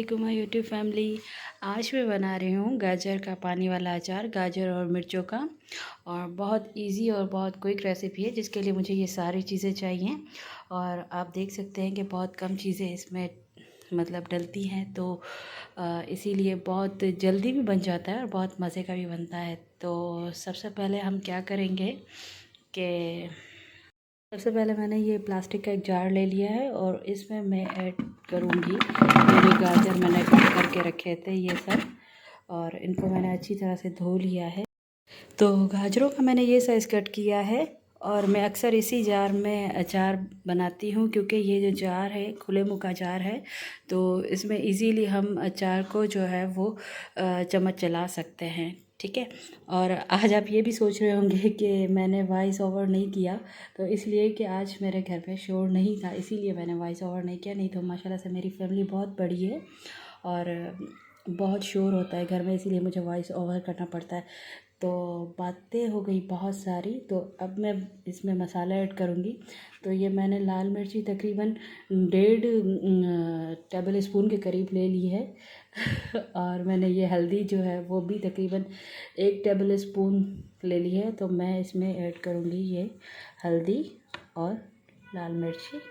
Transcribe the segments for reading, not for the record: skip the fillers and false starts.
वालेकुम my YouTube family. आज मैं बना रही हूँ गाजर का पानी वाला अचार, गाजर और मिर्चों का। और बहुत इजी और बहुत क्विक रेसिपी है, जिसके लिए मुझे ये सारी चीज़ें चाहिए। और आप देख सकते हैं कि बहुत कम चीज़ें इसमें मतलब डलती हैं, तो इसीलिए बहुत जल्दी भी बन जाता है और बहुत मज़े का भी बनता है। तो सबसे पहले हम क्या करेंगे कि सबसे पहले मैंने ये प्लास्टिक का एक जार ले लिया है और इसमें मैं ऐड करूँगी ये जो गाजर मैंने कट करके रखे थे ये सब, और इनको मैंने अच्छी तरह से धो लिया है। तो गाजरों का मैंने ये साइज़ कट किया है और मैं अक्सर इसी जार में अचार बनाती हूँ, क्योंकि ये जो जार है खुले मुँह का जार है, तो इसमें इजीली हम अचार को जो है वो चम्मच चला सकते हैं। ठीक है। और आज आप ये भी सोच रहे होंगे कि मैंने वॉइस ओवर नहीं किया, तो इसलिए कि आज मेरे घर पे शोर नहीं था, इसीलिए मैंने वॉइस ओवर नहीं किया। नहीं तो माशाल्लाह से मेरी फैमिली बहुत बड़ी है और बहुत शोर होता है घर में, इसीलिए मुझे वॉइस ओवर करना पड़ता है। तो बातें हो गई बहुत सारी, तो अब मैं इसमें मसाला ऐड करूँगी। तो ये मैंने लाल मिर्ची तकरीबन 1.5 टेबल स्पून के करीब ले ली है और मैंने ये हल्दी जो है वो भी तकरीबन 1 टेबल स्पून ले ली है। तो मैं इसमें ऐड करूँगी ये हल्दी और लाल मिर्ची।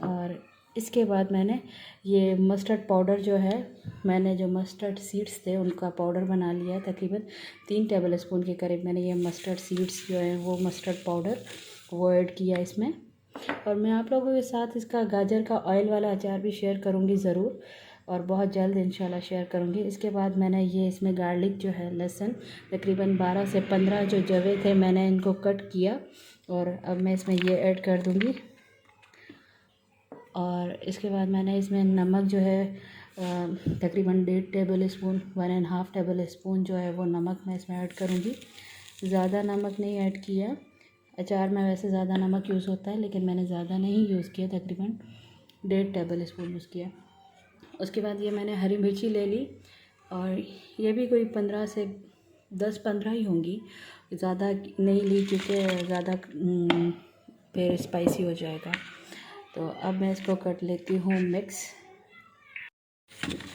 और इसके बाद मैंने ये मस्टर्ड पाउडर जो है, मैंने जो मस्टर्ड सीड्स थे उनका पाउडर बना लिया। तकरीबन 3 टेबल स्पून के करीब मैंने ये मस्टर्ड सीड्स जो है वो मस्टर्ड पाउडर वो ऐड किया इसमें। और मैं आप लोगों के साथ इसका गाजर का ऑयल वाला अचार भी शेयर करूँगी ज़रूर, और बहुत जल्द इंशाल्लाह शेयर करूँगी। इसके बाद मैंने ये इसमें गार्लिक जो है, लहसुन तकरीबन 12 से 15 जो जवे थे मैंने इनको कट किया, और अब मैं इसमें ये ऐड कर दूँगी। और इसके बाद मैंने इसमें नमक जो है तकरीबन 1.5 टेबल स्पून, 1.5 टेबल स्पून जो है वो नमक मैं इसमें ऐड करूँगी। ज़्यादा नमक नहीं ऐड किया, अचार में वैसे ज़्यादा नमक यूज़ होता है, लेकिन मैंने ज़्यादा नहीं यूज़ किया, तकरीबन 1.5 टेबल स्पून यूज़ किया। उसके बाद ये मैंने हरी मिर्ची ले ली, और ये भी कोई 15 से 10-15 ही होंगी, ज़्यादा नहीं ली क्योंकि ज़्यादा फिर स्पाइसी हो जाएगा। तो अब मैं इसको कर लेती हूँ मिक्स।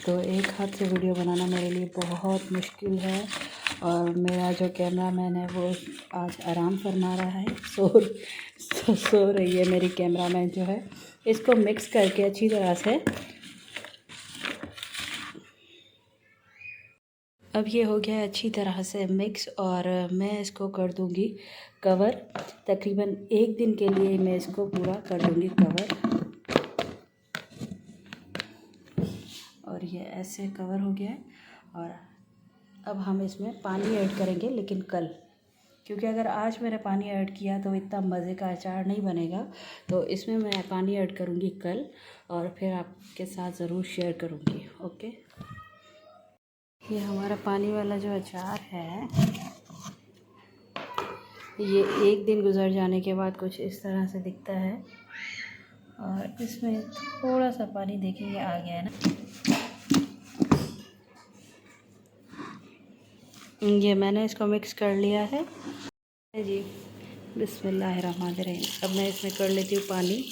तो एक हाथ से वीडियो बनाना मेरे लिए बहुत मुश्किल है, और मेरा जो कैमरामैन है वो आज आराम फरमा रहा है, सो रही है मेरी कैमरामैन जो है। इसको मिक्स करके अच्छी तरह से, अब ये हो गया अच्छी तरह से मिक्स, और मैं इसको कर दूंगी कवर। तकरीबन 1 दिन के लिए मैं इसको पूरा कर दूंगी कवर। और ये ऐसे कवर हो गया है। और अब हम इसमें पानी ऐड करेंगे, लेकिन कल, क्योंकि अगर आज मैंने पानी ऐड किया तो इतना मज़े का अचार नहीं बनेगा। तो इसमें मैं पानी ऐड करूँगी कल, और फिर आपके साथ ज़रूर शेयर करूँगी। ओके। ये हमारा पानी वाला जो अचार है, ये 1 दिन गुजर जाने के बाद कुछ इस तरह से दिखता है। और इसमें थोड़ा सा पानी देखेंगे आ गया है ना। ये मैंने इसको मिक्स कर लिया है जी। बिस्मिल्लाहिर्रहमानिर्रहीम। अब मैं इसमें कर लेती हूँ पानी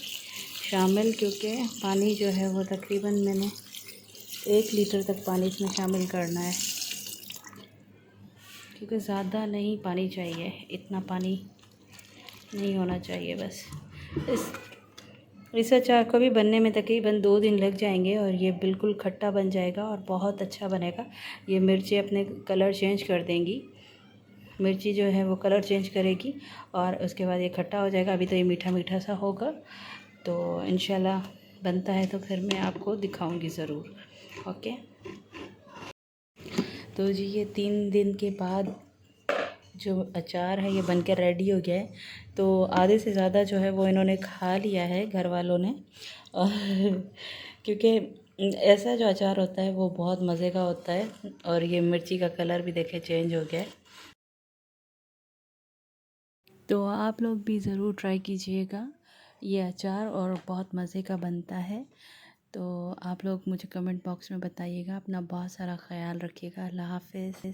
शामिल, क्योंकि पानी जो है वो तकरीबन मैंने 1 लीटर तक पानी इसमें शामिल करना है, क्योंकि ज़्यादा नहीं पानी चाहिए, इतना पानी नहीं होना चाहिए बस। इस अचार को भी बनने में तकरीबन 2 दिन लग जाएंगे, और ये बिल्कुल खट्टा बन जाएगा और बहुत अच्छा बनेगा। ये मिर्ची अपने कलर चेंज कर देंगी, मिर्ची जो है वो कलर चेंज करेगी, और उसके बाद ये खट्टा हो जाएगा। अभी तो ये मीठा मीठा सा होगा, तो इंशाल्लाह बनता है तो फिर मैं आपको दिखाऊंगी ज़रूर। ओके। तो जी ये 3 दिन के बाद जो अचार है ये बनकर रेडी हो गया है। तो आधे से ज़्यादा जो है वो इन्होंने खा लिया है, घर वालों ने। और क्योंकि ऐसा जो अचार होता है वो बहुत मज़े का होता है, और ये मिर्ची का कलर भी देखे चेंज हो गया है। तो आप लोग भी ज़रूर ट्राई कीजिएगा ये अचार, और बहुत मज़े का बनता है। तो आप लोग मुझे कमेंट बॉक्स में बताइएगा। अपना बहुत सारा ख्याल रखिएगा। अल्लाह हाफ़िज़।